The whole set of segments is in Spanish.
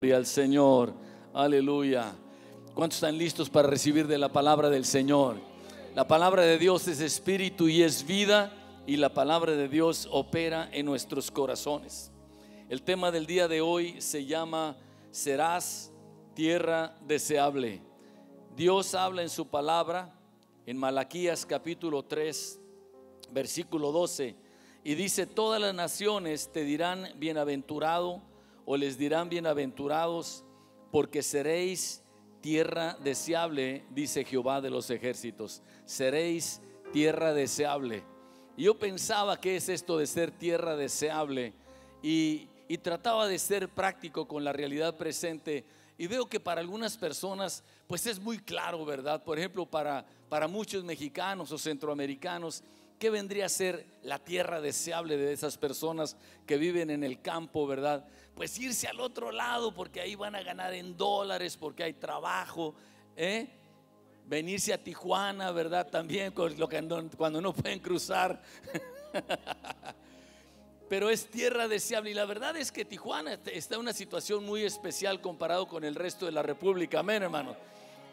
Gloria al Señor, aleluya. ¿Cuántos están listos para recibir de la palabra del Señor? La palabra de Dios es espíritu y es vida, y la palabra de Dios opera en nuestros corazones. El tema del día de hoy se llama serás tierra deseable. Dios habla en su palabra en Malaquías capítulo 3 versículo 12 y dice: todas las naciones te dirán bienaventurado, o les dirán bienaventurados, porque seréis tierra deseable, dice Jehová de los ejércitos. Seréis tierra deseable. Y yo pensaba, ¿qué es esto de ser tierra deseable? Y trataba de ser práctico con la realidad presente, y veo que para algunas personas pues es muy claro, ¿verdad? Por ejemplo, para muchos mexicanos o centroamericanos, ¿qué vendría a ser la tierra deseable de esas personas que viven en el campo, verdad? Pues irse al otro lado, porque ahí van a ganar en dólares, porque hay trabajo, venirse a Tijuana, ¿verdad? También cuando no pueden cruzar. Pero es tierra deseable, y la verdad es que Tijuana está en una situación muy especial comparado con el resto de la República. Amén, hermano.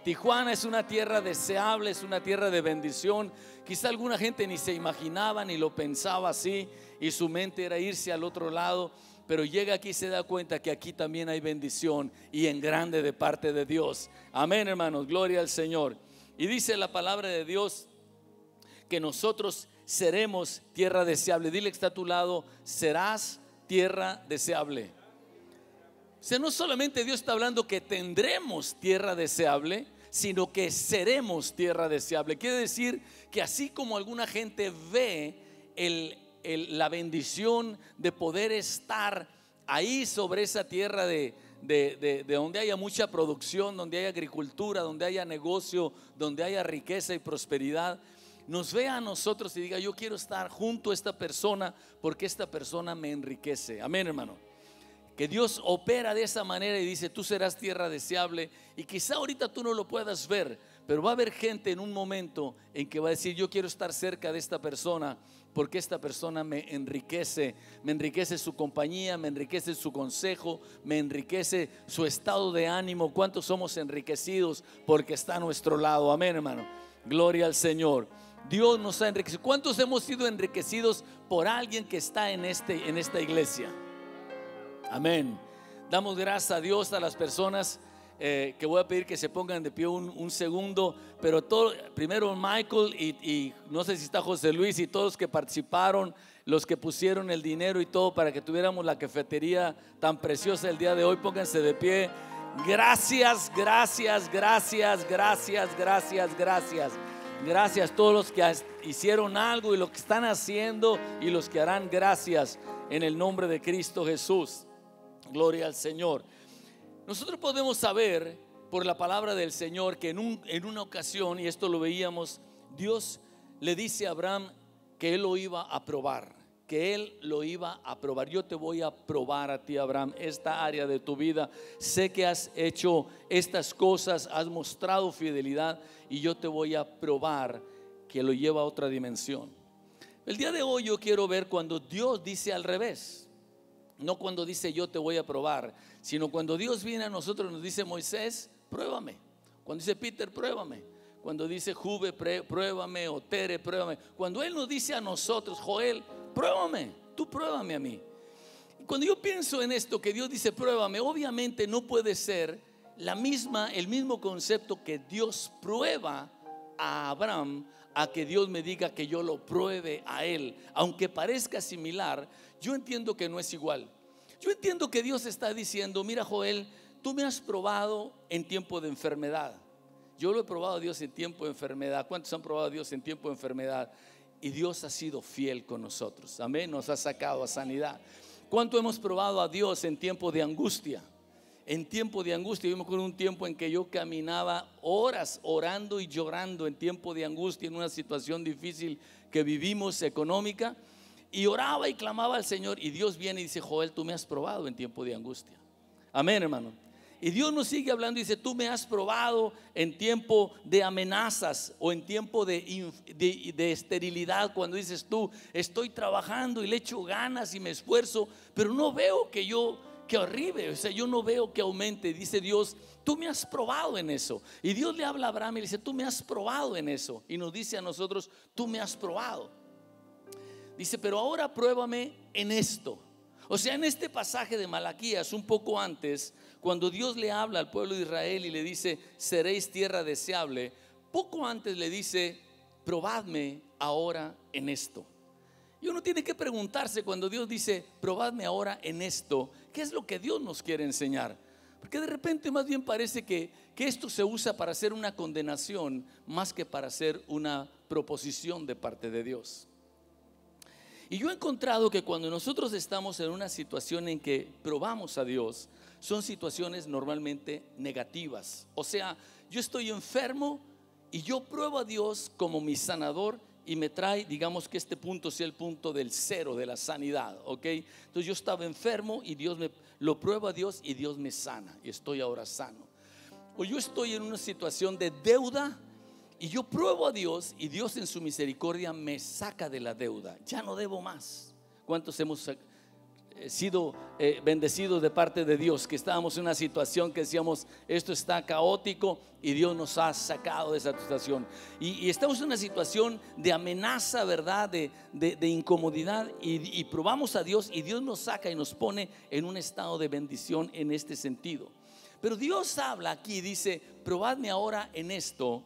Tijuana es una tierra deseable, es una tierra de bendición. Quizá alguna gente ni se imaginaba ni lo pensaba así, y su mente era irse al otro lado, pero llega aquí y se da cuenta que aquí también hay bendición, y en grande, de parte de Dios. Amén, hermanos, gloria al Señor. Y dice la palabra de Dios que nosotros seremos tierra deseable. Dile que está a tu lado: serás tierra deseable. O sea, no solamente Dios está hablando que tendremos tierra deseable, sino que seremos tierra deseable. Quiere decir que así como alguna gente ve la bendición de poder estar ahí sobre esa tierra de donde haya mucha producción, donde haya agricultura, donde haya negocio, donde haya riqueza y prosperidad, nos vea a nosotros y diga: yo quiero estar junto a esta persona porque esta persona me enriquece. Amén, hermano. Que Dios opera de esa manera y dice: tú serás tierra deseable. Y quizá ahorita tú no lo puedas ver, pero va a haber gente en un momento en que va a decir: yo quiero estar cerca de esta persona porque esta persona me enriquece su compañía, me enriquece su consejo, me enriquece su estado de ánimo. ¿Cuántos somos enriquecidos porque está a nuestro lado? Amén, hermano, gloria al Señor. Dios nos ha enriquecido. ¿Cuántos hemos sido enriquecidos por alguien que está en esta iglesia? Amén. Damos gracias a Dios, a las personas que voy a pedir que se pongan de pie un segundo, pero primero Michael y no sé si está José Luis y todos los que participaron, los que pusieron el dinero y todo para que tuviéramos la cafetería tan preciosa el día de hoy. Pónganse de pie. Gracias, gracias, gracias, gracias, gracias, gracias. Gracias a todos los que hicieron algo y los que están haciendo y los que harán. Gracias en el nombre de Cristo Jesús. Gloria al Señor. Nosotros podemos saber por la palabra del Señor que en una ocasión, y esto lo veíamos, Dios le dice a Abraham que él lo iba a probar, que él lo iba a probar. Yo te voy a probar a ti, Abraham, esta área de tu vida. Sé que has hecho estas cosas, has mostrado fidelidad, y yo te voy a probar, que lo lleva a otra dimensión. El día de hoy yo quiero ver cuando Dios dice al revés. No cuando dice yo te voy a probar, sino cuando Dios viene a nosotros, nos dice: Moisés, pruébame. Cuando dice Peter, pruébame. Cuando dice Juve, pruébame. O Tere, pruébame. Cuando Él nos dice a nosotros: Joel, pruébame, tú pruébame a mí. Y cuando yo pienso en esto, que Dios dice pruébame, obviamente no puede ser el mismo concepto que Dios prueba a Abraham, a que Dios me diga que yo lo pruebe a él. Aunque parezca similar, yo entiendo que no es igual. Yo entiendo que Dios está diciendo: mira, Joel, tú me has probado en tiempo de enfermedad. Yo lo he probado a Dios en tiempo de enfermedad. ¿Cuántos han probado a Dios en tiempo de enfermedad? Y Dios ha sido fiel con nosotros. Amén, nos ha sacado a sanidad. ¿Cuánto hemos probado a Dios en tiempo de angustia? En tiempo de angustia, yo me acuerdo un tiempo en que yo caminaba horas orando y llorando en tiempo de angustia, en una situación difícil que vivimos económica, y oraba y clamaba al Señor, y Dios viene y dice: Joel, tú me has probado en tiempo de angustia. Amén, hermano. Y Dios nos sigue hablando y dice: tú me has probado en tiempo de amenazas o en tiempo de esterilidad, cuando dices tú: estoy trabajando y le echo ganas y me esfuerzo, pero no veo que yo que arribe, o sea, yo no veo que aumente. Dice Dios, tú me has probado en eso. Y Dios le habla a Abraham y le dice, tú me has probado en eso. Y nos dice a nosotros, tú me has probado. Dice, pero ahora pruébame en esto. O sea, en este pasaje de Malaquías, un poco antes, cuando Dios le habla al pueblo de Israel y le dice, seréis tierra deseable, poco antes le dice, probadme ahora en esto. Y uno tiene que preguntarse, cuando Dios dice, probadme ahora en esto, ¿qué es lo que Dios nos quiere enseñar? Porque de repente más bien parece que esto se usa para hacer una condenación más que para hacer una proposición de parte de Dios. Y yo he encontrado que cuando nosotros estamos en una situación en que probamos a Dios, son situaciones normalmente negativas. O sea, yo estoy enfermo y yo pruebo a Dios como mi sanador y me trae, digamos que este punto sea el punto del cero de la sanidad, ¿ok? Entonces yo estaba enfermo y Dios lo pruebo a Dios y Dios me sana y estoy ahora sano. O yo estoy en una situación de deuda y yo pruebo a Dios y Dios en su misericordia me saca de la deuda. Ya no debo más. ¿Cuántos hemos sido bendecidos de parte de Dios? Que estábamos en una situación que decíamos, esto está caótico y Dios nos ha sacado de esa situación. Y estamos en una situación de amenaza, ¿verdad? De incomodidad y probamos a Dios y Dios nos saca y nos pone en un estado de bendición en este sentido. Pero Dios habla aquí, dice, probadme ahora en esto.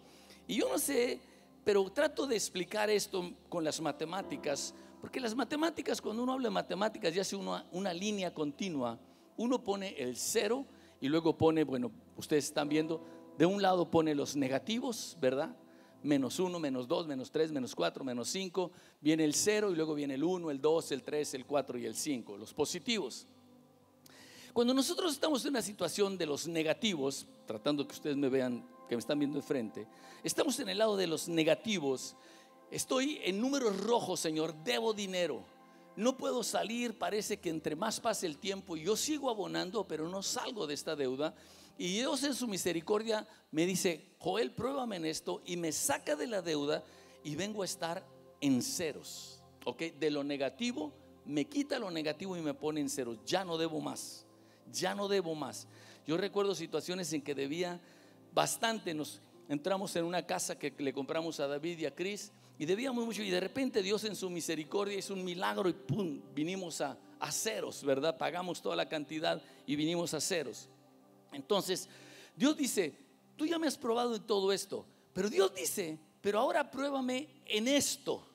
Y yo no sé, pero trato de explicar esto con las matemáticas, porque las matemáticas, cuando uno habla de matemáticas y hace una línea continua, uno pone el cero y luego pone, bueno, ustedes están viendo, de un lado pone los negativos, ¿verdad? Menos 1, menos 2, menos 3, menos 4, menos 5, viene el 0 y luego viene el 1, el 2, el 3, el 4 y el 5, los positivos. Cuando nosotros estamos en una situación de los negativos, tratando que ustedes me vean, que me están viendo de frente, estamos en el lado de los negativos. Estoy en números rojos, Señor, debo dinero, no puedo salir, parece que entre más pase el tiempo yo sigo abonando, pero no salgo de esta deuda. Y Dios en su misericordia me dice, Joel, pruébame en esto, y me saca de la deuda y vengo a estar en ceros, ¿ok? De lo negativo me quita lo negativo y me pone en ceros. Ya no debo más, ya no debo más. Yo recuerdo situaciones en que debía bastante. Nos entramos en una casa que le compramos a David y a Cris y debíamos mucho, y de repente Dios en su misericordia hizo un milagro y pum, vinimos a ceros, ¿verdad? Pagamos toda la cantidad y vinimos a ceros. Entonces Dios dice, tú ya me has probado en todo esto, pero Dios dice, pero ahora pruébame en esto.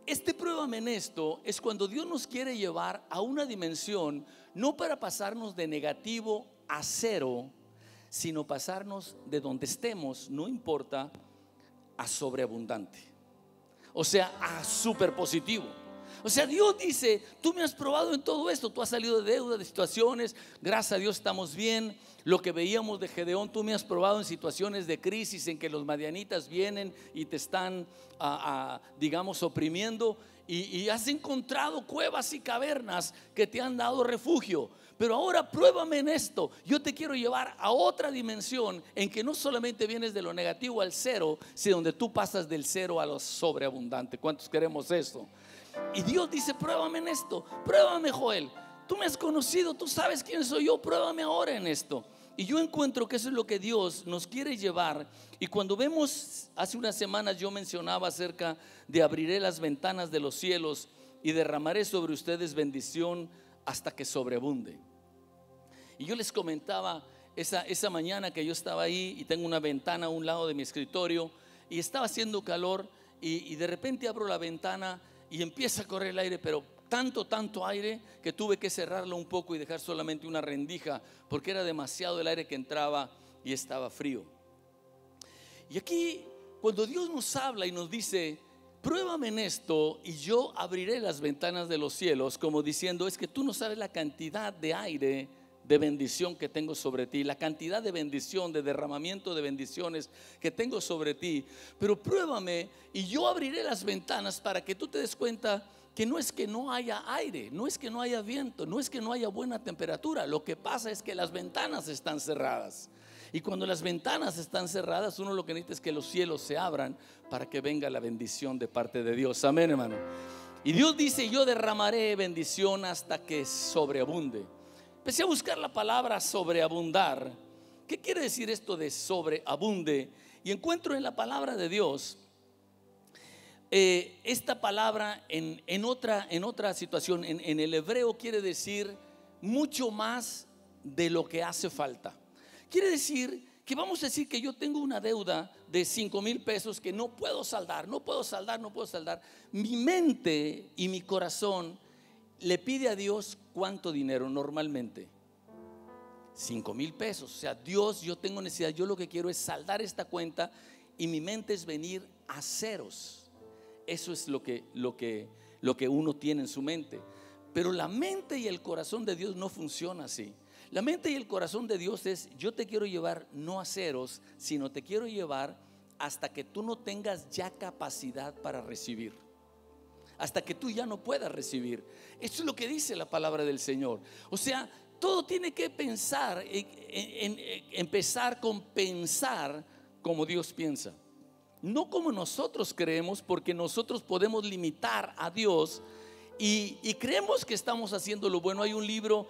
Este pruébame en esto es cuando Dios nos quiere llevar a una dimensión, no para pasarnos de negativo a cero, sino pasarnos de donde estemos, no importa, a sobreabundante. O sea, a super positivo. O sea, Dios dice, tú me has probado en todo esto, tú has salido de deuda, de situaciones, gracias a Dios estamos bien. Lo que veíamos de Gedeón, tú me has probado en situaciones de crisis en que los madianitas vienen y te están, digamos, oprimiendo, y has encontrado cuevas y cavernas que te han dado refugio. Pero ahora pruébame en esto. Yo te quiero llevar a otra dimensión en que no solamente vienes de lo negativo al cero, sino donde tú pasas del cero a lo sobreabundante. ¿Cuántos queremos eso? Y Dios dice, pruébame en esto, pruébame, Joel, tú me has conocido, tú sabes quién soy yo, pruébame ahora en esto. Y yo encuentro que eso es lo que Dios nos quiere llevar. Y cuando vemos, hace unas semanas yo mencionaba acerca de abriré las ventanas de los cielos y derramaré sobre ustedes bendición hasta que sobreabunde. Y yo les comentaba esa mañana que yo estaba ahí y tengo una ventana a un lado de mi escritorio y estaba haciendo calor, y de repente abro la ventana y empieza a correr el aire, pero tanto aire que tuve que cerrarlo un poco y dejar solamente una rendija porque era demasiado el aire que entraba y estaba frío. Y aquí cuando Dios nos habla y nos dice, pruébame en esto y yo abriré las ventanas de los cielos, como diciendo, es que tú no sabes la cantidad de aire de bendición que tengo sobre ti, la cantidad de bendición, de derramamiento de bendiciones que tengo sobre ti, pero pruébame y yo abriré las ventanas para que tú te des cuenta que no es que no haya aire, no es que no haya viento, no es que no haya buena temperatura. Lo que pasa es que las ventanas están cerradas, y cuando las ventanas están cerradas, uno lo que necesita es que los cielos se abran para que venga la bendición de parte de Dios. Amén, hermano. Y Dios dice, yo derramaré bendición hasta que sobreabunde. Empecé a buscar la palabra sobreabundar. ¿Qué quiere decir esto de sobreabunde? Y encuentro en la palabra de Dios esta palabra en otra situación. En el hebreo quiere decir mucho más de lo que hace falta. Quiere decir que vamos a decir que yo tengo una deuda de 5,000 pesos que no puedo saldar. Mi mente y mi corazón le pide a Dios ¿cuánto dinero normalmente? 5,000 pesos. O sea, Dios, yo tengo necesidad, yo lo que quiero es saldar esta cuenta, y mi mente es venir a ceros. Eso es lo que uno tiene en su mente. Pero la mente y el corazón de Dios no funciona así. La mente y el corazón de Dios es: yo te quiero llevar no a ceros, sino te quiero llevar hasta que tú no tengas ya capacidad para recibir, hasta que tú ya no puedas recibir. Esto es lo que dice la palabra del Señor. O sea, todo tiene que pensar en empezar con pensar como Dios piensa, no como nosotros creemos, porque nosotros podemos limitar a Dios y creemos que estamos haciendo lo bueno. Hay un libro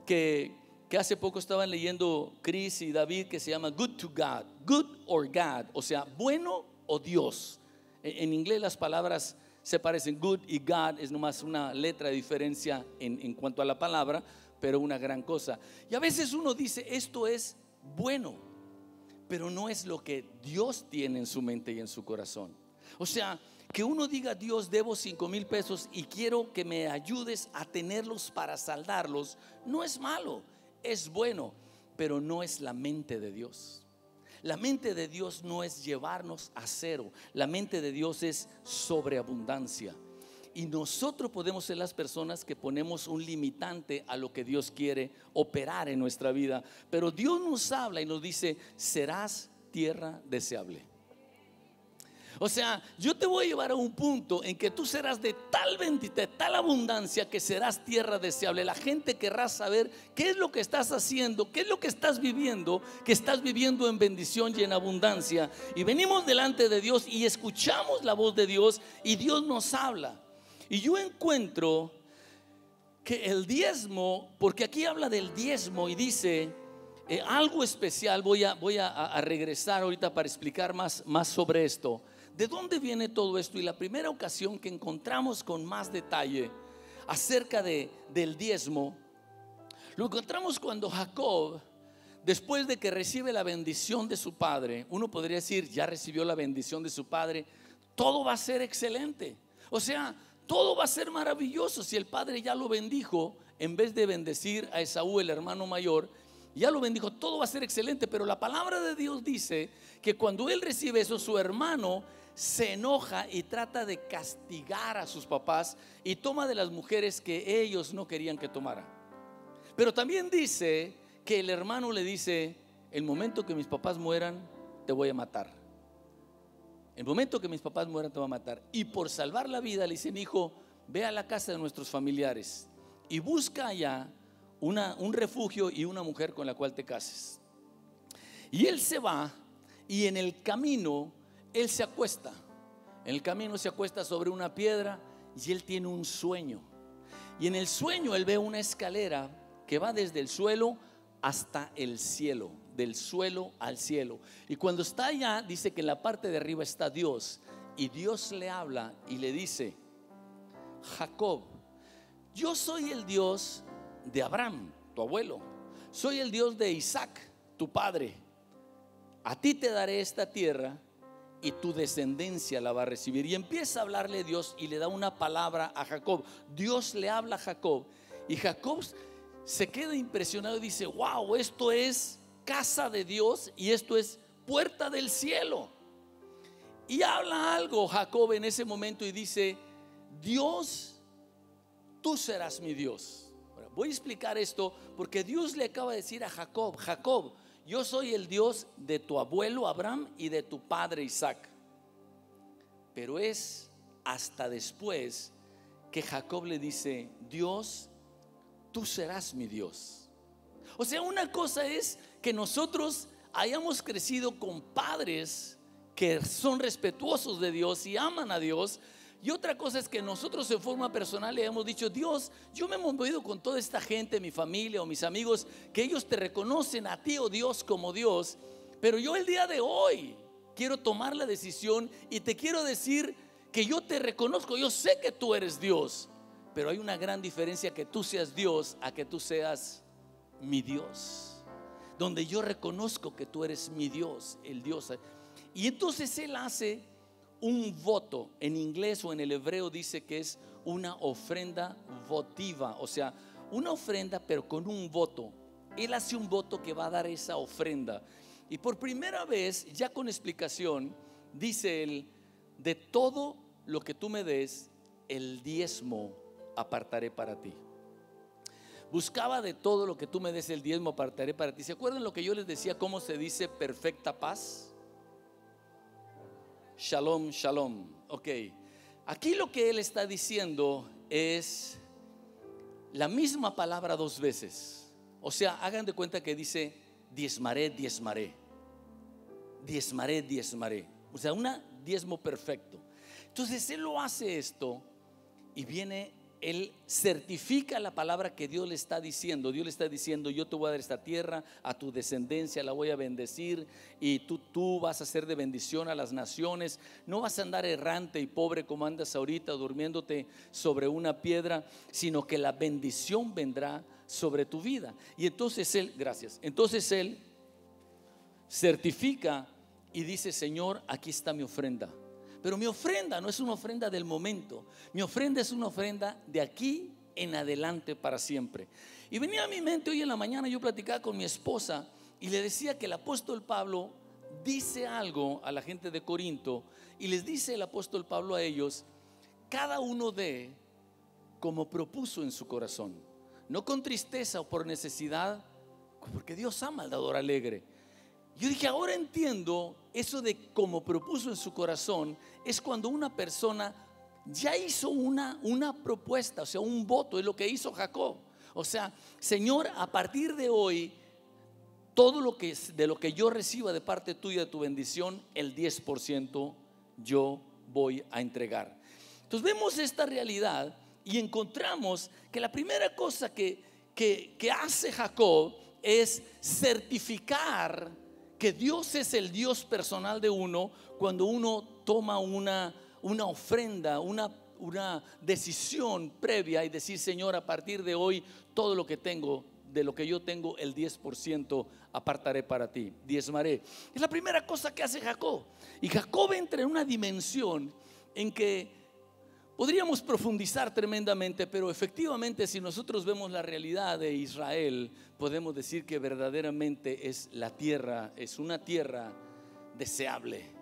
que hace poco estaban leyendo Chris y David, que se llama Good to God, Good or God, o sea, bueno o Dios. En inglés las palabras se parecen. Good y God es nomás una letra de diferencia en cuanto a la palabra, pero una gran cosa. Y a veces uno dice esto es bueno, pero no es lo que Dios tiene en su mente y en su corazón. O sea, que uno diga: Dios, debo 5,000 pesos y quiero que me ayudes a tenerlos para saldarlos, no es malo, es bueno, pero no es la mente de Dios. La mente de Dios no es llevarnos a cero. La mente de Dios es sobreabundancia. Y nosotros podemos ser las personas que ponemos un limitante a lo que Dios quiere operar en nuestra vida. Pero Dios nos habla y nos dice: serás tierra deseable. O sea, yo te voy a llevar a un punto en que tú serás de tal abundancia que serás tierra deseable. La gente querrá saber qué es lo que estás haciendo, qué es lo que estás viviendo, que estás viviendo en bendición y en abundancia. Y venimos delante de Dios y escuchamos la voz de Dios y Dios nos habla. Y yo encuentro que el diezmo, porque aquí habla del diezmo y dice algo especial. Voy a regresar ahorita para explicar más sobre esto. ¿De dónde viene todo esto? Y la primera ocasión que encontramos con más detalle acerca del diezmo, lo encontramos cuando Jacob, después de que recibe la bendición de su padre, uno podría decir: ya recibió la bendición de su padre, todo va a ser excelente. O sea, todo va a ser maravilloso. Si el padre ya lo bendijo, en vez de bendecir a Esaú, el hermano mayor, ya lo bendijo, todo va a ser excelente. Pero la palabra de Dios dice que cuando él recibe eso, su hermano se enoja y trata de castigar a sus papás y toma de las mujeres que ellos no querían que tomara. Pero también dice que el hermano le dice: el momento que mis papás mueran, te voy a matar. El momento que mis papás mueran, te voy a matar. Y por salvar la vida le dicen: hijo, ve a la casa de nuestros familiares y busca allá un refugio y una mujer con la cual te cases. Y él se va, y en el camino él se acuesta. En el camino se acuesta sobre una piedra y él tiene un sueño. Y en el sueño él ve una escalera que va desde el suelo hasta el cielo, del suelo al cielo. Y cuando está allá, dice que en la parte de arriba está Dios. Y Dios le habla y le dice: Jacob, yo soy el Dios de Abraham, tu abuelo. Soy el Dios de Isaac, tu padre. A ti te daré esta tierra y tu descendencia la va a recibir. Y empieza a hablarle Dios y le da una palabra a Jacob. Dios le habla a Jacob y Jacob se queda impresionado y dice: wow, esto es casa de Dios y esto es puerta del cielo. Y habla algo Jacob en ese momento y dice: Dios, tú serás mi Dios. Ahora, voy a explicar esto porque Dios le acaba de decir a Jacob: Jacob, yo soy el Dios de tu abuelo Abraham y de tu padre Isaac. Pero es hasta después que Jacob le dice: Dios, tú serás mi Dios. O sea, una cosa es que nosotros hayamos crecido con padres que son respetuosos de Dios y aman a Dios, Y otra cosa es que nosotros en forma personal le hemos dicho: Dios, yo me he movido con toda esta gente, mi familia o mis amigos, que ellos te reconocen a ti, oh Dios, como Dios, pero yo el día de hoy quiero tomar la decisión y te quiero decir que yo te reconozco. Yo sé que tú eres Dios, pero hay una gran diferencia que tú seas Dios a que tú seas mi Dios, donde yo reconozco que tú eres mi Dios, el Dios. Y entonces Él hace un voto. En inglés o en el hebreo dice que es una ofrenda votiva, o sea, una ofrenda pero con un voto. Él hace un voto que va a dar esa ofrenda. Y por primera vez, ya con explicación, dice Él: de todo lo que tú me des, el diezmo apartaré para ti. Buscaba de todo lo que tú me des, el diezmo apartaré para ti. ¿Se acuerdan lo que yo les decía? ¿Cómo se dice perfecta paz? Shalom, shalom. Ok, aquí lo que Él está diciendo es la misma palabra dos veces. O sea, hagan de cuenta que dice diezmaré, diezmaré, diezmaré, diezmaré. O sea, un diezmo perfecto. Entonces Él lo hace esto y viene, Él certifica la palabra que Dios le está diciendo. Dios le está diciendo: yo te voy a dar esta tierra, a tu descendencia la voy a bendecir, y tú vas a ser de bendición a las naciones. No vas a andar errante y pobre como andas ahorita, durmiéndote sobre una piedra, sino que la bendición vendrá sobre tu vida. Y entonces Él, gracias, entonces Él certifica y dice: Señor, aquí está mi ofrenda. Pero mi ofrenda no es una ofrenda del momento. Mi ofrenda es una ofrenda de aquí en adelante para siempre. Y venía a mi mente hoy en la mañana, yo platicaba con mi esposa y le decía que el apóstol Pablo dice algo a la gente de Corinto, y les dice el apóstol Pablo a ellos: cada uno dé como propuso en su corazón, no con tristeza o por necesidad, porque Dios ama al dador alegre. Yo dije: ahora entiendo eso de como propuso en su corazón. Es cuando una persona ya hizo una propuesta, o sea, un voto. Es lo que hizo Jacob. O sea: Señor, a partir de hoy, todo lo que de lo que yo reciba de parte tuya, de tu bendición, el 10% yo voy a entregar. Entonces vemos esta realidad y encontramos que la primera cosa que hace Jacob es certificar que Dios es el Dios personal de uno. Cuando uno toma una ofrenda, una decisión previa y decir: Señor, a partir de hoy, todo lo que tengo, de lo que yo tengo, el 10% apartaré para ti, diezmaré. Es la primera cosa que hace Jacob. Y Jacob entra en una dimensión en que podríamos profundizar tremendamente, pero efectivamente, si nosotros vemos la realidad de Israel, podemos decir que verdaderamente es la tierra, es una tierra deseable.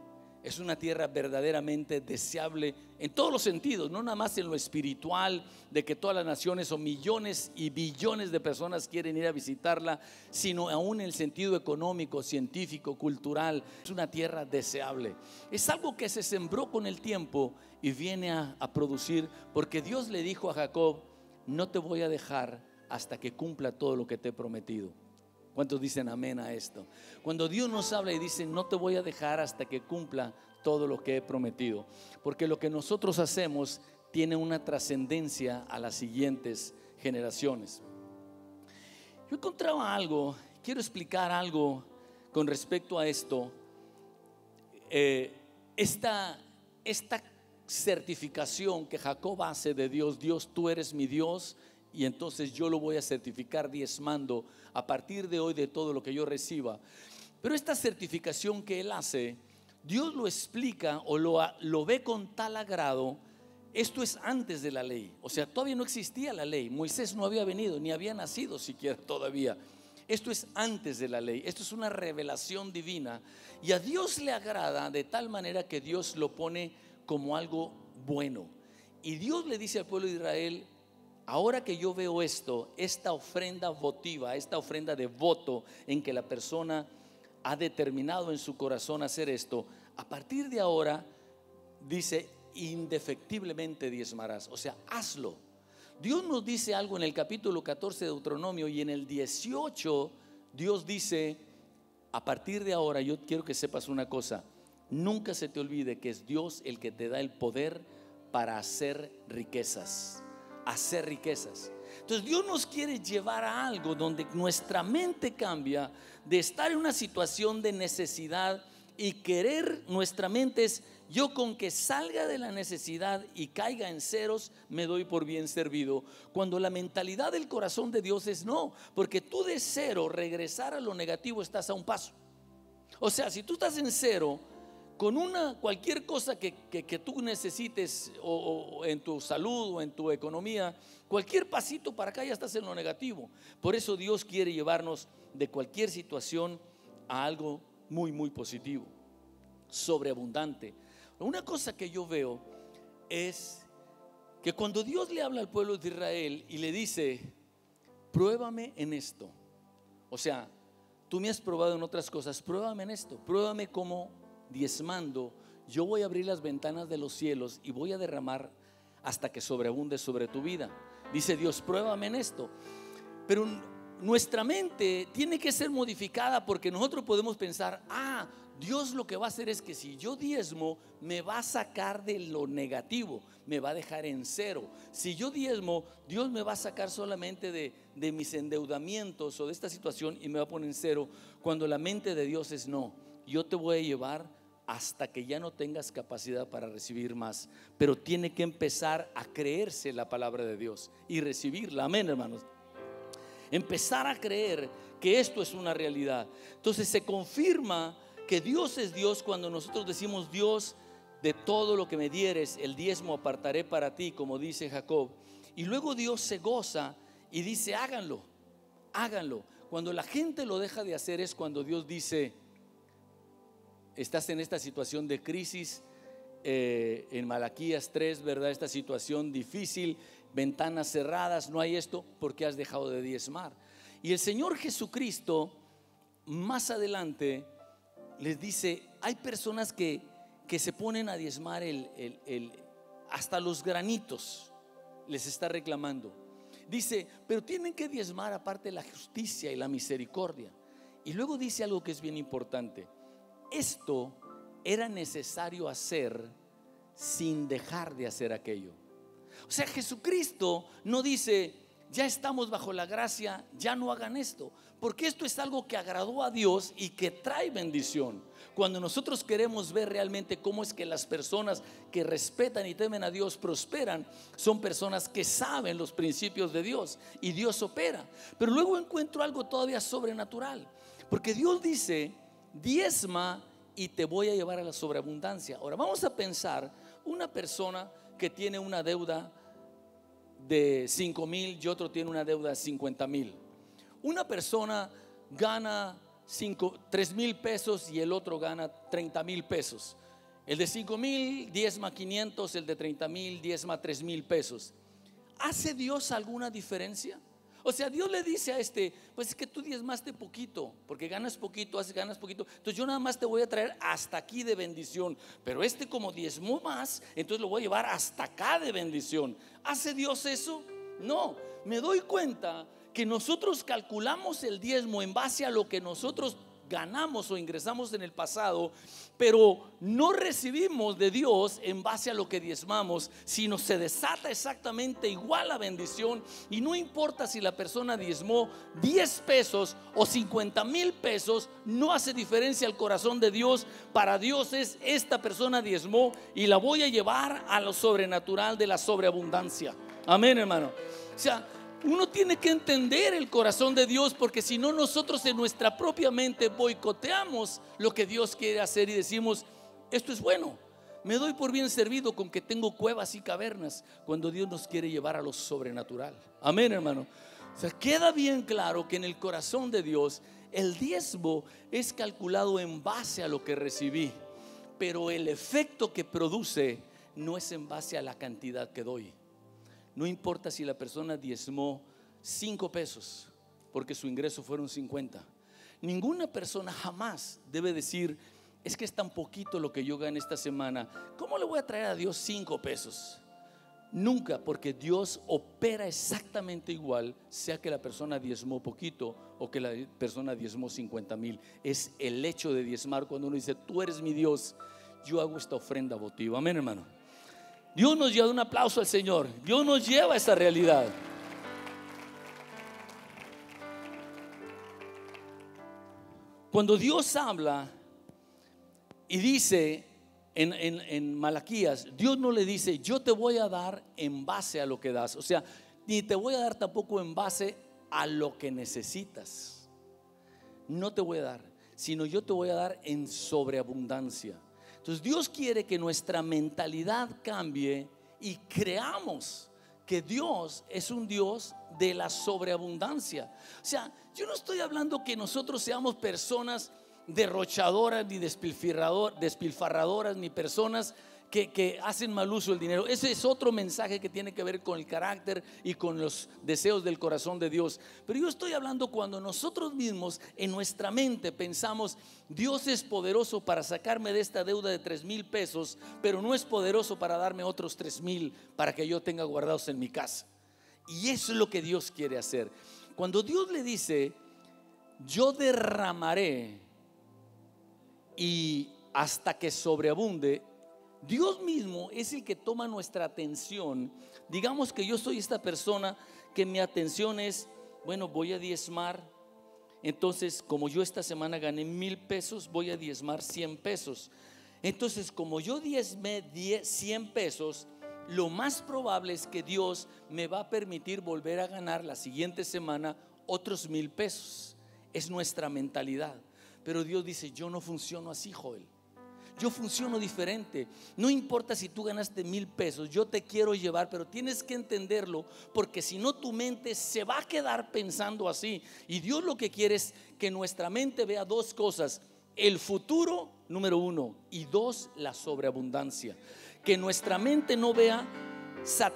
Es una tierra verdaderamente deseable en todos los sentidos, no nada más en lo espiritual, de que todas las naciones o millones y billones de personas quieren ir a visitarla, sino aún en el sentido económico, científico, cultural. Es una tierra deseable. Es algo que se sembró con el tiempo y viene a producir, porque Dios le dijo a Jacob: no te voy a dejar hasta que cumpla todo lo que te he prometido. ¿Cuántos dicen amén a esto? Cuando Dios nos habla y dice: no te voy a dejar hasta que cumpla todo lo que he prometido, porque lo que nosotros hacemos tiene una trascendencia a las siguientes generaciones. Yo encontraba algo, quiero explicar algo con respecto a esto. Esta certificación que Jacob hace de Dios: Dios, tú eres mi Dios, y entonces yo lo voy a certificar diezmando a partir de hoy de todo lo que yo reciba. Pero esta certificación que él hace, Dios lo explica o lo ve con tal agrado. Esto es antes de la ley, o sea, todavía no existía la ley. Moisés no había venido, ni había nacido siquiera todavía. Esto es antes de la ley, esto es una revelación divina, y a Dios le agrada de tal manera que Dios lo pone como algo bueno. Y Dios le dice al pueblo de Israel: ahora que yo veo esto, esta ofrenda votiva, esta ofrenda de voto en que la persona ha determinado en su corazón hacer esto, a partir de ahora, dice, indefectiblemente diezmarás. O sea, hazlo. Dios nos dice algo en el capítulo 14 de Deuteronomio, y en el 18 Dios dice: a partir de ahora, yo quiero que sepas una cosa: nunca se te olvide que es Dios el que te da el poder para hacer riquezas. Hacer riquezas. Entonces Dios nos quiere llevar a algo donde nuestra mente cambia de estar en una situación de necesidad y querer, nuestra mente es: yo con que salga de la necesidad y caiga en ceros, me doy por bien servido. Cuando la mentalidad del corazón de Dios es no, porque tú de cero regresar a lo negativo estás a un paso. O sea, si tú estás en cero con cualquier cosa que tú necesites, o en tu salud o en tu economía, cualquier pasito para acá ya estás en lo negativo. Por eso Dios quiere llevarnos de cualquier situación a algo muy, muy positivo, sobreabundante. Una cosa que yo veo es que cuando Dios le habla al pueblo de Israel y le dice: pruébame en esto, o sea, tú me has probado en otras cosas, pruébame en esto, pruébame como diezmando, yo voy a abrir las ventanas de los cielos y voy a derramar hasta que sobreabunde sobre tu vida. Dice Dios: pruébame en esto. Pero nuestra mente tiene que ser modificada, porque nosotros podemos pensar: Dios lo que va a hacer es que si yo diezmo, me va a sacar de lo negativo, me va a dejar en cero. Si yo diezmo, Dios me va a sacar solamente de mis endeudamientos o de esta situación y me va a poner en cero. Cuando la mente de Dios es: no, yo te voy a llevar hasta que ya no tengas capacidad para recibir más. Pero tiene que empezar a creerse la palabra de Dios y recibirla. Amén, hermanos. Empezar a creer que esto es una realidad. Entonces se confirma que Dios es Dios cuando nosotros decimos: Dios, de todo lo que me dieres, el diezmo apartaré para ti, como dice Jacob. Y luego Dios se goza y dice: háganlo, háganlo. Cuando la gente lo deja de hacer es cuando Dios dice: estás en esta situación de crisis, en Malaquías 3, ¿verdad? Esta situación difícil, ventanas cerradas, no hay esto, porque has dejado de diezmar. Y el Señor Jesucristo más adelante les dice: hay personas que se ponen a diezmar hasta los granitos, les está reclamando. Dice: pero tienen que diezmar aparte la justicia y la misericordia. Y luego dice algo que es bien importante: esto era necesario hacer sin dejar de hacer aquello. O sea, Jesucristo no dice: ya estamos bajo la gracia, ya no hagan esto, porque esto es algo que agradó a Dios y que trae bendición. Cuando nosotros queremos ver realmente cómo es que las personas que respetan y temen a Dios prosperan, son personas que saben los principios de Dios y Dios opera. Pero luego encuentro algo todavía sobrenatural, porque Dios dice: diezma y te voy a llevar a la sobreabundancia. Ahora vamos a pensar una persona que tiene una deuda de 5,000 y otro tiene una deuda de 50,000. Una persona gana 3,000 pesos y el otro gana 30,000 pesos. El de 5,000 diezma 500, el de 30,000 diezma 3,000 pesos. ¿Hace Dios alguna diferencia? O sea, Dios le dice a pues es que tú diezmaste poquito, porque ganas poquito, ganas poquito, entonces yo nada más te voy a traer hasta aquí de bendición. Pero como diezmó más, entonces lo voy a llevar hasta acá de bendición. ¿Hace Dios eso? No. Me doy cuenta que nosotros calculamos el diezmo en base a lo que nosotros ganamos o ingresamos en el pasado, pero no recibimos de Dios en base a lo que diezmamos, sino se desata exactamente igual la bendición. Y no importa si la persona diezmó 10 pesos o 50,000 pesos, no hace diferencia al corazón de Dios. Para Dios es: esta persona diezmó y la voy a llevar a lo sobrenatural de la sobreabundancia. Amén, hermano. O sea, uno tiene que entender el corazón de Dios, porque si no, nosotros en nuestra propia mente boicoteamos lo que Dios quiere hacer y decimos: esto es bueno, me doy por bien servido con que tengo cuevas y cavernas, cuando Dios nos quiere llevar a lo sobrenatural. Amén, hermano. O sea, queda bien claro que en el corazón de Dios el diezmo es calculado en base a lo que recibí, pero el efecto que produce no es en base a la cantidad que doy. No importa si la persona diezmó 5 pesos porque su ingreso fueron 50. Ninguna persona jamás debe decir: es que es tan poquito lo que yo gané esta semana, ¿cómo le voy a traer a Dios 5 pesos? Nunca, porque Dios opera exactamente igual, sea que la persona diezmó poquito o que la persona diezmó 50,000. Es el hecho de diezmar cuando uno dice: tú eres mi Dios, yo hago esta ofrenda votiva. Amén, hermano. Dios nos lleva, un aplauso al Señor. Dios nos lleva a esa realidad. Cuando Dios habla y dice en Malaquías, Dios no le dice yo te voy a dar en base a lo que das. O sea, ni te voy a dar tampoco en base a lo que necesitas. No te voy a dar, sino yo te voy a dar en sobreabundancia. Entonces Dios quiere que nuestra mentalidad cambie y creamos que Dios es un Dios de la sobreabundancia. O sea, yo no estoy hablando que nosotros seamos personas derrochadoras ni despilfarradoras, ni personas que hacen mal uso del dinero. Ese es otro mensaje que tiene que ver con el carácter y con los deseos del corazón de Dios. Pero yo estoy hablando cuando nosotros mismos en nuestra mente pensamos, Dios es poderoso para sacarme de esta deuda de 3,000 pesos, pero no es poderoso para darme otros 3,000 para que yo tenga guardados en mi casa. Y eso es lo que Dios quiere hacer. Cuando Dios le dice, yo derramaré y hasta que sobreabunde, Dios mismo es el que toma nuestra atención. Digamos que yo soy esta persona que mi atención es, bueno, voy a diezmar. Entonces, como yo esta semana gané 1,000 pesos, voy a diezmar 100 pesos. Entonces, como yo diezmé 100 pesos, lo más probable es que Dios me va a permitir volver a ganar la siguiente semana otros 1,000 pesos. Es nuestra mentalidad. Pero Dios dice, yo no funciono así, Joel. Yo funciono diferente. No importa si tú ganaste 1,000 pesos, yo te quiero llevar, pero tienes que entenderlo, porque si no tu mente se va a quedar pensando así. Y Dios lo que quiere es que nuestra mente vea dos cosas: el futuro, número 1, y 2, la sobreabundancia. Que nuestra mente no vea,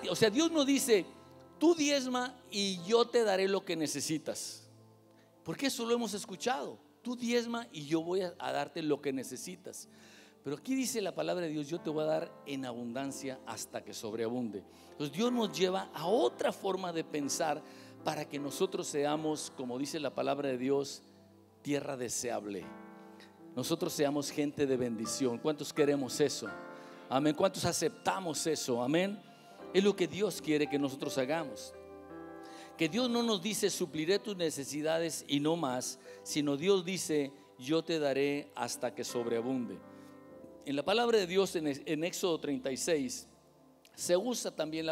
o sea, Dios no dice, tú diezma y yo te daré lo que necesitas, porque eso lo hemos escuchado. Tú diezma y yo voy a darte lo que necesitas. Pero aquí dice la palabra de Dios, yo te voy a dar en abundancia hasta que sobreabunde. Entonces Dios nos lleva a otra forma de pensar para que nosotros seamos, como dice la palabra de Dios, tierra deseable. Nosotros seamos gente de bendición. ¿Cuántos queremos eso? Amén. ¿Cuántos aceptamos eso? Amén. Es lo que Dios quiere que nosotros hagamos. Que Dios no nos dice supliré tus necesidades y no más, sino Dios dice yo te daré hasta que sobreabunde. En la palabra de Dios en Éxodo 36 se usa también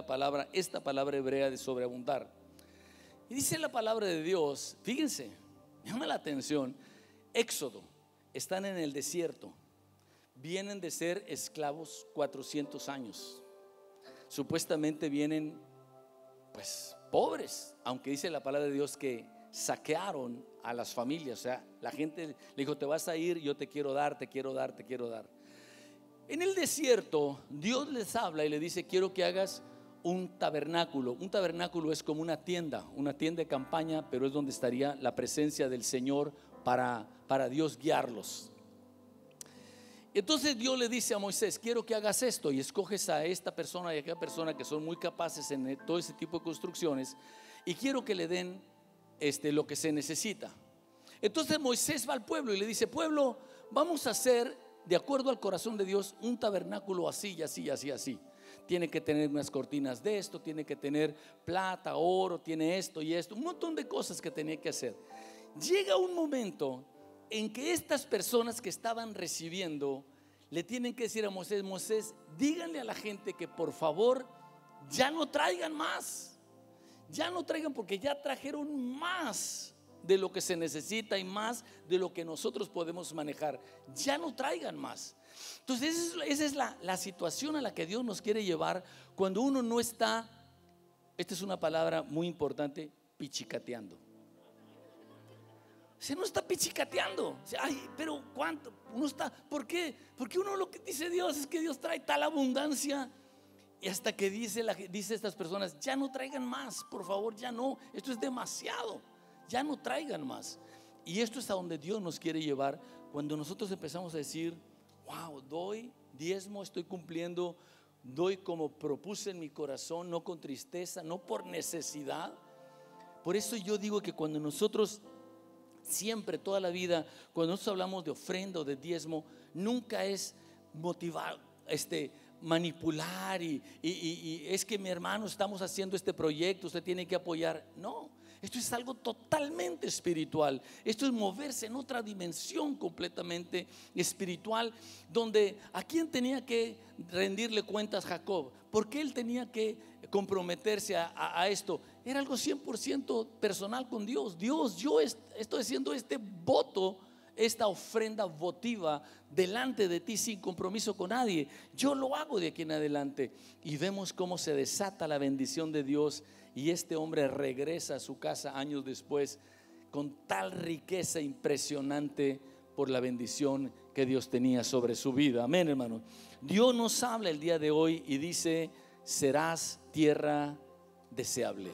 esta palabra hebrea de sobreabundar. Y dice la palabra de Dios, fíjense, llama la atención. Éxodo, están en el desierto, vienen de ser esclavos 400 años. Supuestamente vienen pues pobres, aunque dice la palabra de Dios que saquearon a las familias. O sea, la gente le dijo, te vas a ir, yo te quiero dar, te quiero dar, te quiero dar. En el desierto Dios les habla y le dice, quiero que hagas un tabernáculo. Un tabernáculo es como una tienda de campaña, pero es donde estaría la presencia del Señor para Dios guiarlos. Entonces Dios le dice a Moisés, quiero que hagas esto, y escoges a esta persona y a aquella persona que son muy capaces en todo ese tipo de construcciones, y quiero que le den lo que se necesita. Entonces Moisés va al pueblo y le dice, pueblo, vamos a hacer de acuerdo al corazón de Dios un tabernáculo así y así y así, así. Tiene que tener unas cortinas de esto, tiene que tener plata, oro, tiene esto y esto, un montón de cosas que tenía que hacer. Llega un momento en que estas personas que estaban recibiendo le tienen que decir a Moisés, Moisés, díganle a la gente que por favor ya no traigan más, ya no traigan, porque ya trajeron más de lo que se necesita y más de lo que nosotros podemos manejar. Ya no traigan más. Entonces esa es la situación a la que Dios nos quiere llevar cuando uno no está, esta es una palabra muy importante, pichicateando. O sea, no está pichicateando. O sea, ay, pero ¿cuánto? Uno está, ¿por qué? Porque uno lo que dice Dios es que Dios trae tal abundancia, y hasta que dice estas personas, ya no traigan más, por favor, ya no, esto es demasiado, ya no traigan más. Y esto es a donde Dios nos quiere llevar cuando nosotros empezamos a decir, wow, doy diezmo, estoy cumpliendo, doy como propuse en mi corazón, no con tristeza, no por necesidad. Por eso yo digo que cuando nosotros siempre, toda la vida, cuando nosotros hablamos de ofrenda o de diezmo, nunca es motivar, manipular y es que mi hermano estamos haciendo este proyecto, usted tiene que apoyar. No, esto es algo totalmente espiritual. Esto es moverse en otra dimensión completamente espiritual, donde ¿a quién tenía que rendirle cuentas Jacob? ¿Por qué él tenía que comprometerse a esto? Era algo 100% personal con Dios. Dios, yo estoy haciendo este voto, esta ofrenda votiva delante de ti sin compromiso con nadie. Yo lo hago de aquí en adelante. Y vemos cómo se desata la bendición de Dios, y este hombre regresa a su casa años después con tal riqueza impresionante por la bendición que Dios tenía sobre su vida. Amén, hermano. Dios nos habla el día de hoy y dice: serás tierra deseable.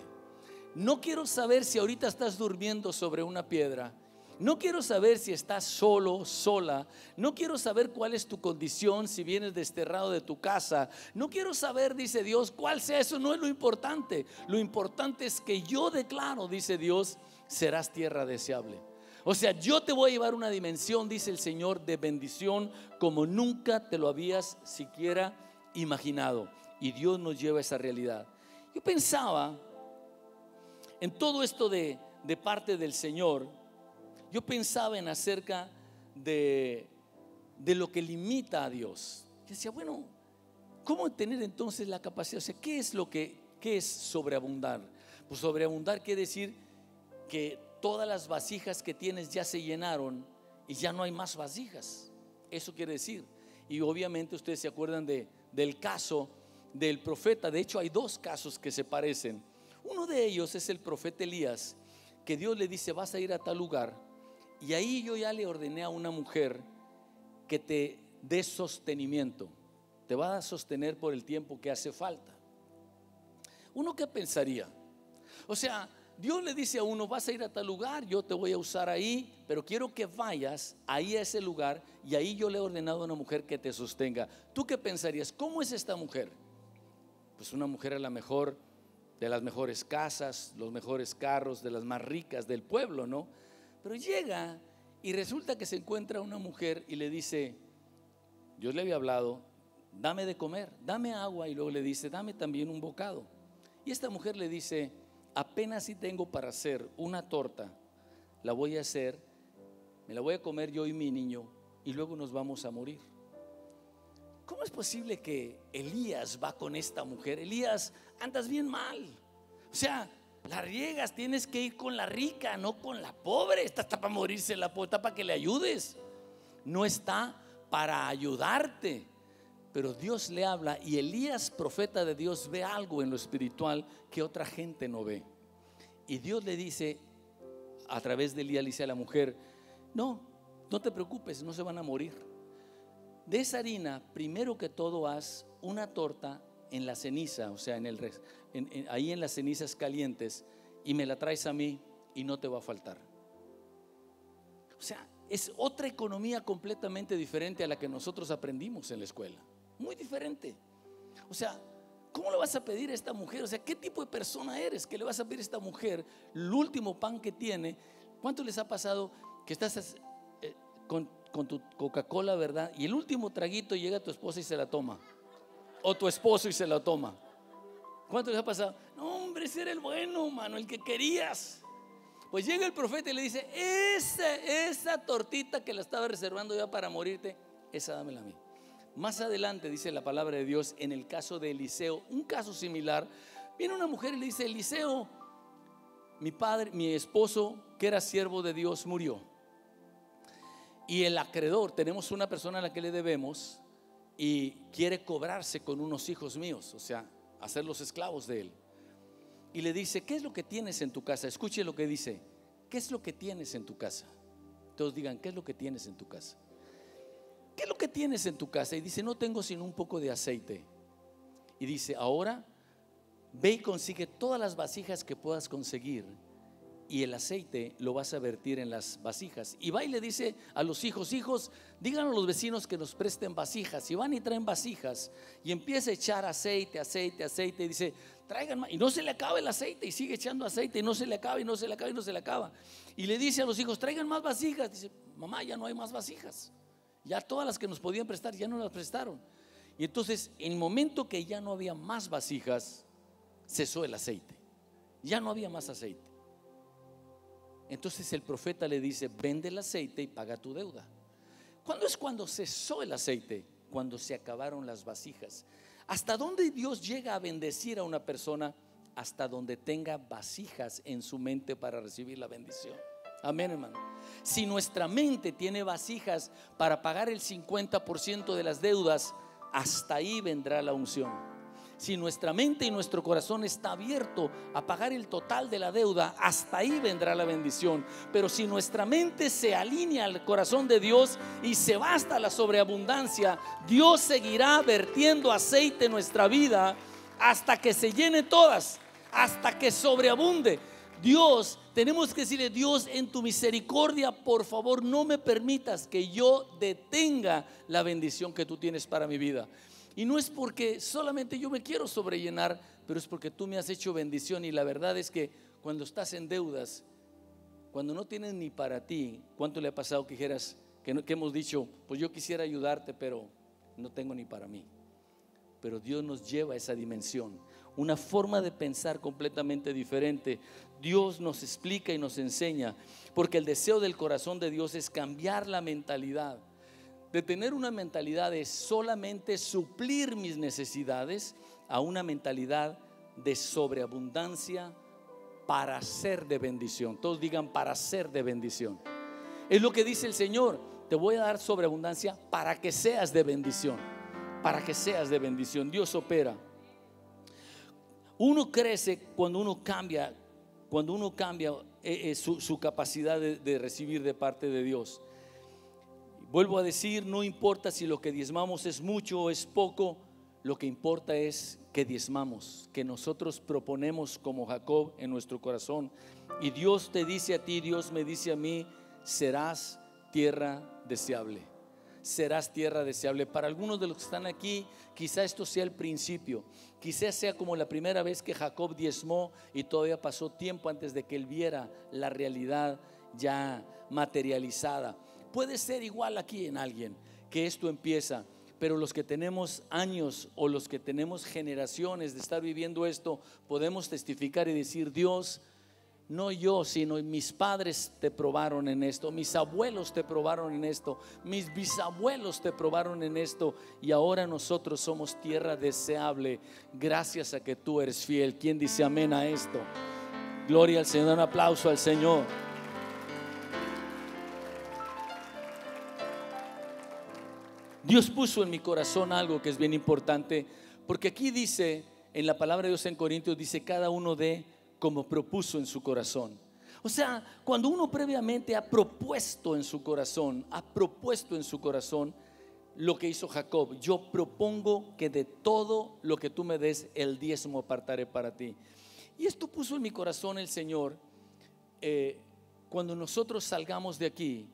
No quiero saber si ahorita estás durmiendo sobre una piedra. No quiero saber si estás solo, sola. No quiero saber cuál es tu condición, si vienes desterrado de tu casa. No quiero saber, dice Dios, cuál sea eso. No es lo importante. Lo importante es que yo declaro, dice Dios, serás tierra deseable. O sea, yo te voy a llevar a una dimensión, dice el Señor, de bendición como nunca te lo habías siquiera imaginado. Y Dios nos lleva a esa realidad. Yo pensaba en todo esto de parte del Señor. Yo pensaba en acerca de lo que limita a Dios. Yo decía, bueno, ¿cómo tener entonces la capacidad? O sea, ¿qué es sobreabundar? Pues sobreabundar quiere decir que todas las vasijas que tienes ya se llenaron y ya no hay más vasijas. Eso quiere decir. Y obviamente ustedes se acuerdan del caso del profeta. De hecho, hay dos casos que se parecen. Uno de ellos es el profeta Elías, que Dios le dice: vas a ir a tal lugar, y ahí yo ya le ordené a una mujer que te dé sostenimiento. Te va a sostener por el tiempo que hace falta. ¿Uno qué pensaría? O sea, Dios le dice a uno: vas a ir a tal lugar, yo te voy a usar ahí, pero quiero que vayas ahí a ese lugar, y ahí yo le he ordenado a una mujer que te sostenga. ¿Tú qué pensarías? ¿Cómo es esta mujer? Pues una mujer a la mejor de las mejores casas, los mejores carros, de las más ricas del pueblo, ¿no? Pero llega y resulta que se encuentra una mujer y le dice: Dios le había hablado, dame de comer, dame agua, y luego le dice: dame también un bocado. Y esta mujer le dice: apenas si tengo para hacer una torta, la voy a hacer, me la voy a comer yo y mi niño, y luego nos vamos a morir. ¿Cómo es posible que Elías va con esta mujer? Elías, andas bien mal. O sea, la riegas, tienes que ir con la rica, no con la pobre. Esta está para morirse la pobre, está para que le ayudes. No está para ayudarte. Pero Dios le habla, y Elías, profeta de Dios, ve algo en lo espiritual que otra gente no ve. Y Dios le dice, a través de Elías, le dice a la mujer: no te preocupes, no se van a morir. De esa harina, primero que todo, haz una torta en la ceniza, o sea, ahí en las cenizas calientes, y me la traes a mí y no te va a faltar. O sea, es otra economía completamente diferente a la que nosotros aprendimos en la escuela. Muy diferente. O sea, ¿cómo le vas a pedir a esta mujer? O sea, ¿qué tipo de persona eres que le vas a pedir a esta mujer el último pan que tiene? ¿Cuánto les ha pasado que estás con tu Coca-Cola, verdad? Y el último traguito llega tu esposa y se la toma, o tu esposo y se la toma. ¿Cuánto les ha pasado? No, hombre, ese era el bueno, mano, el que querías. Pues llega el profeta y le dice: esa tortita que la estaba reservando ya para morirte, esa dámela a mí. Más adelante dice la palabra de Dios, en el caso de Eliseo, un caso similar, viene una mujer y le dice: Eliseo, mi esposo, que era siervo de Dios, murió, y el acreedor, tenemos una persona a la que le debemos y quiere cobrarse con unos hijos míos, o sea, hacerlos esclavos de él. Y le dice: ¿qué es lo que tienes en tu casa? Escuche lo que dice: ¿qué es lo que tienes en tu casa? Todos digan: ¿qué es lo que tienes en tu casa? ¿Qué es lo que tienes en tu casa? Y dice: no tengo sino un poco de aceite. Y dice: ahora ve y consigue todas las vasijas que puedas conseguir, y el aceite lo vas a vertir en las vasijas. Y va y le dice a los hijos: hijos, digan a los vecinos que nos presten vasijas. Y van y traen vasijas, y empieza a echar aceite, y dice: traigan más. Y no se le acaba el aceite, y sigue echando aceite, y no se le acaba, y no se le acaba, y no se le acaba. Y le dice a los hijos: traigan más vasijas. Dice: mamá, ya no hay más vasijas. Ya todas las que nos podían prestar ya no las prestaron. Y entonces, en el momento que ya no había más vasijas, cesó el aceite. Ya no había más aceite. Entonces el profeta le dice: vende el aceite y paga tu deuda. ¿Cuándo es cuando cesó el aceite? Cuando se acabaron las vasijas. ¿Hasta dónde Dios llega a bendecir a una persona? Hasta donde tenga vasijas en su mente para recibir la bendición. Amén, hermano. Si nuestra mente tiene vasijas para pagar el 50% de las deudas, hasta ahí vendrá la unción. Si nuestra mente y nuestro corazón está abierto a pagar el total de la deuda, hasta ahí vendrá la bendición. Pero si nuestra mente se alinea al corazón de Dios y se va hasta la sobreabundancia, Dios seguirá vertiendo aceite en nuestra vida hasta que se llene todas, hasta que sobreabunde. Dios, tenemos que decirle: Dios, en tu misericordia, por favor, no me permitas que yo detenga la bendición que tú tienes para mi vida. Y no es porque solamente yo me quiero sobrellenar, pero es porque tú me has hecho bendición. Y la verdad es que cuando estás en deudas, cuando no tienes ni para ti, ¿cuánto le ha pasado que dijeras, que hemos dicho: pues yo quisiera ayudarte, pero no tengo ni para mí? Pero Dios nos lleva a esa dimensión, una forma de pensar completamente diferente. Dios nos explica y nos enseña, porque el deseo del corazón de Dios es cambiar la mentalidad, de tener una mentalidad de solamente suplir mis necesidades, a una mentalidad de sobreabundancia para ser de bendición. Todos digan: para ser de bendición. Es lo que dice el Señor: te voy a dar sobreabundancia para que seas de bendición. Para que seas de bendición. Dios opera. Uno crece cuando uno cambia, su capacidad de recibir de parte de Dios. Vuelvo a decir, no importa si lo que diezmamos es mucho o es poco, lo que importa es que diezmamos, que nosotros proponemos como Jacob en nuestro corazón. Y Dios te dice a ti, Dios me dice a mí: serás tierra deseable. Serás tierra deseable. Para algunos de los que están aquí, quizá esto sea el principio, quizá sea como la primera vez que Jacob diezmó y todavía pasó tiempo antes de que él viera la realidad ya materializada. Puede ser igual aquí en alguien que esto empieza, pero los que tenemos años o los que tenemos generaciones de estar viviendo esto, podemos testificar y decir: Dios, no yo, sino mis padres te probaron en esto, mis abuelos te probaron en esto, mis bisabuelos te probaron en esto, y ahora nosotros somos tierra deseable gracias a que tú eres fiel. ¿Quién dice amén a esto? Gloria al Señor, un aplauso al Señor. Dios puso en mi corazón algo que es bien importante, porque aquí dice, en la palabra de Dios en Corintios, dice: cada uno dé como propuso en su corazón. O sea, cuando uno previamente ha propuesto en su corazón, lo que hizo Jacob: yo propongo que de todo lo que tú me des, el diezmo apartaré para ti. Y esto puso en mi corazón el Señor. Cuando nosotros salgamos de aquí,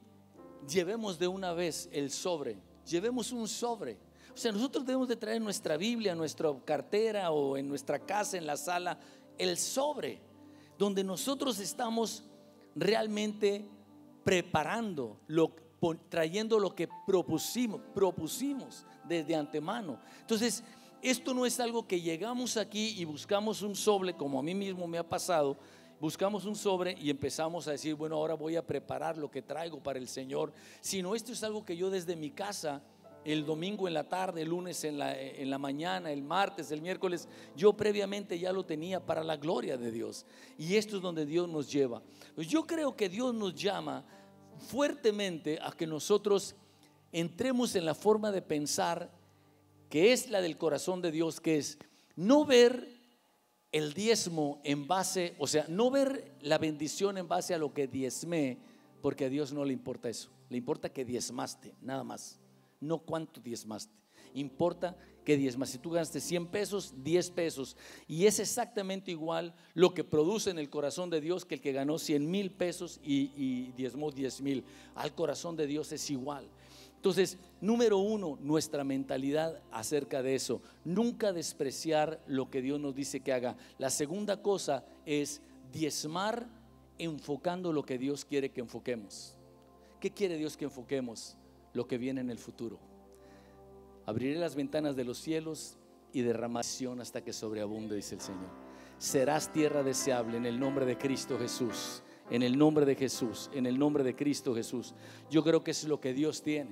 llevemos de una vez el sobre. Llevemos un sobre. O sea, nosotros debemos de traer nuestra Biblia, nuestra cartera o en nuestra casa, en la sala, el sobre donde nosotros estamos realmente preparando, trayendo lo que propusimos desde antemano. Entonces, esto no es algo que llegamos aquí y buscamos un sobre, como a mí mismo me ha pasado. Buscamos un sobre y empezamos a decir: bueno, ahora voy a preparar lo que traigo para el Señor. Sino esto es algo que yo desde mi casa, el domingo en la tarde, el lunes en la mañana, el martes, el miércoles, yo previamente ya lo tenía para la gloria de Dios. Y esto es donde Dios nos lleva. Pues yo creo que Dios nos llama fuertemente a que nosotros entremos en la forma de pensar que es la del corazón de Dios, que es no ver el diezmo en base, o sea, no ver la bendición en base a lo que diezmé, porque a Dios no le importa eso. Le importa que diezmaste, nada más. No cuánto diezmaste, importa que diezmas. Si tú ganaste 100 pesos, 10 pesos. Y es exactamente igual lo que produce en el corazón de Dios que el que ganó 100,000 pesos y diezmó 10,000. Al corazón de Dios es igual. Entonces, número uno, nuestra mentalidad acerca de eso. Nunca despreciar lo que Dios nos dice que haga. La segunda cosa es diezmar enfocando lo que Dios quiere que enfoquemos. ¿Qué quiere Dios que enfoquemos? Lo que viene en el futuro. Abriré las ventanas de los cielos y derramación hasta que sobreabunde, dice el Señor. Serás tierra deseable en el nombre de Cristo Jesús. En el nombre de Jesús, en el nombre de Cristo Jesús. Yo creo que es lo que Dios tiene,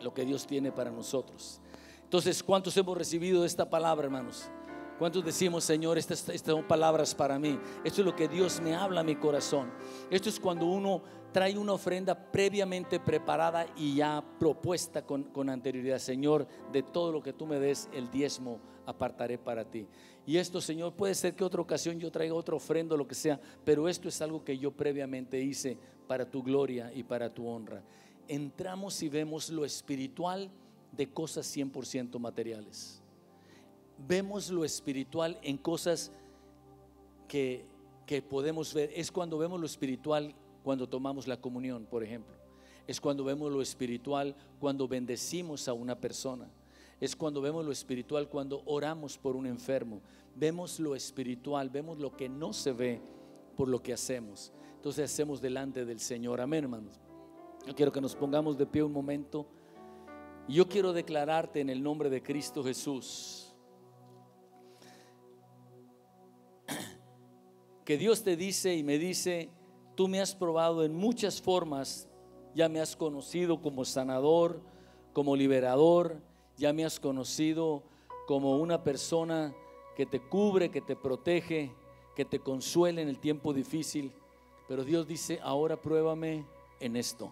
lo que Dios tiene para nosotros. Entonces, ¿cuántos hemos recibido esta palabra, hermanos? ¿Cuántos decimos, Señor, estas son palabras para mí? Esto es lo que Dios me habla a mi corazón. Esto es cuando uno trae una ofrenda previamente preparada y ya propuesta con anterioridad. Señor, de todo lo que tú me des, el diezmo apartaré para ti. Y esto, Señor, puede ser que otra ocasión yo traiga otra ofrenda o lo que sea, pero esto es algo que yo previamente hice para tu gloria y para tu honra. Entramos y vemos lo espiritual de cosas 100% materiales. Vemos lo espiritual en cosas que podemos ver. Es cuando vemos lo espiritual cuando tomamos la comunión, por ejemplo. Es cuando vemos lo espiritual cuando bendecimos a una persona. Es cuando vemos lo espiritual cuando oramos por un enfermo. Vemos lo espiritual, vemos lo que no se ve por lo que hacemos. Entonces hacemos delante del Señor. Amén, hermanos. Yo quiero que nos pongamos de pie un momento. Y yo quiero declararte en el nombre de Cristo Jesús que Dios te dice y me dice: tú me has probado en muchas formas, ya me has conocido como sanador, como liberador, ya me has conocido como una persona que te cubre, que te protege, que te consuela en el tiempo difícil. Pero Dios dice: ahora pruébame en esto,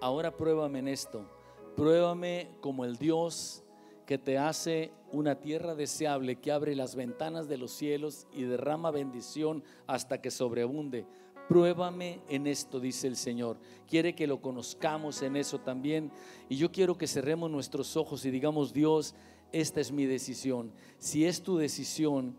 ahora pruébame en esto, pruébame como el Dios que te hace una tierra deseable, que abre las ventanas de los cielos y derrama bendición hasta que sobreabunde. Pruébame en esto, dice el Señor. Quiere que lo conozcamos en eso también. Y yo quiero que cerremos nuestros ojos y digamos: Dios, esta es mi decisión. Si es tu decisión,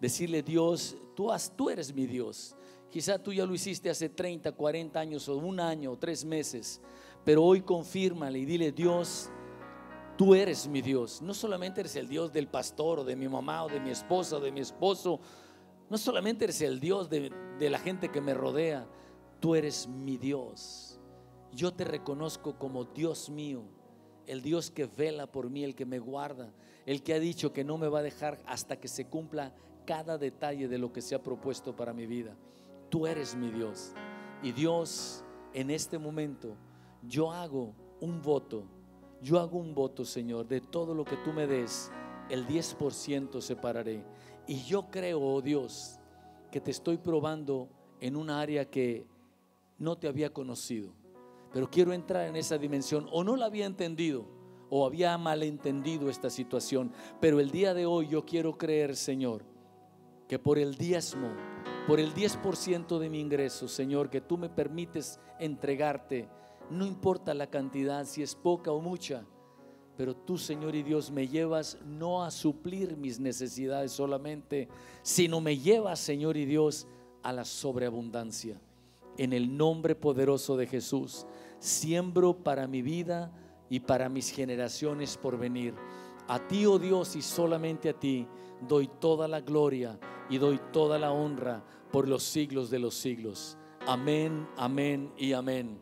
decirle: Dios, tú eres mi Dios. Quizá tú ya lo hiciste hace 30, 40 años o un año o 3 meses, pero hoy confírmale y dile: Dios, tú eres mi Dios. No solamente eres el Dios del pastor o de mi mamá o de mi esposa o de mi esposo. No solamente eres el Dios de la gente que me rodea. Tú eres mi Dios. Yo te reconozco como Dios mío, el Dios que vela por mí, el que me guarda, el que ha dicho que no me va a dejar hasta que se cumpla cada detalle de lo que se ha propuesto para mi vida. Tú eres mi Dios. Y Dios, en este momento yo hago un voto. Yo hago un voto, Señor, de todo lo que tú me des, el 10% separaré. Y yo creo, oh Dios, que te estoy probando en un área que no te había conocido, pero quiero entrar en esa dimensión, o no la había entendido, o había malentendido esta situación. Pero el día de hoy yo quiero creer, Señor, que por el diezmo, por el 10% de mi ingreso, Señor, que tú me permites entregarte. No importa la cantidad, si es poca o mucha, pero tú, Señor y Dios, me llevas no a suplir mis necesidades solamente, sino me llevas, Señor y Dios, a la sobreabundancia. En el nombre poderoso de Jesús, siembro para mi vida y para mis generaciones por venir. A ti, oh Dios, y solamente a ti doy toda la gloria y doy toda la honra por los siglos de los siglos. Amén, amén y amén.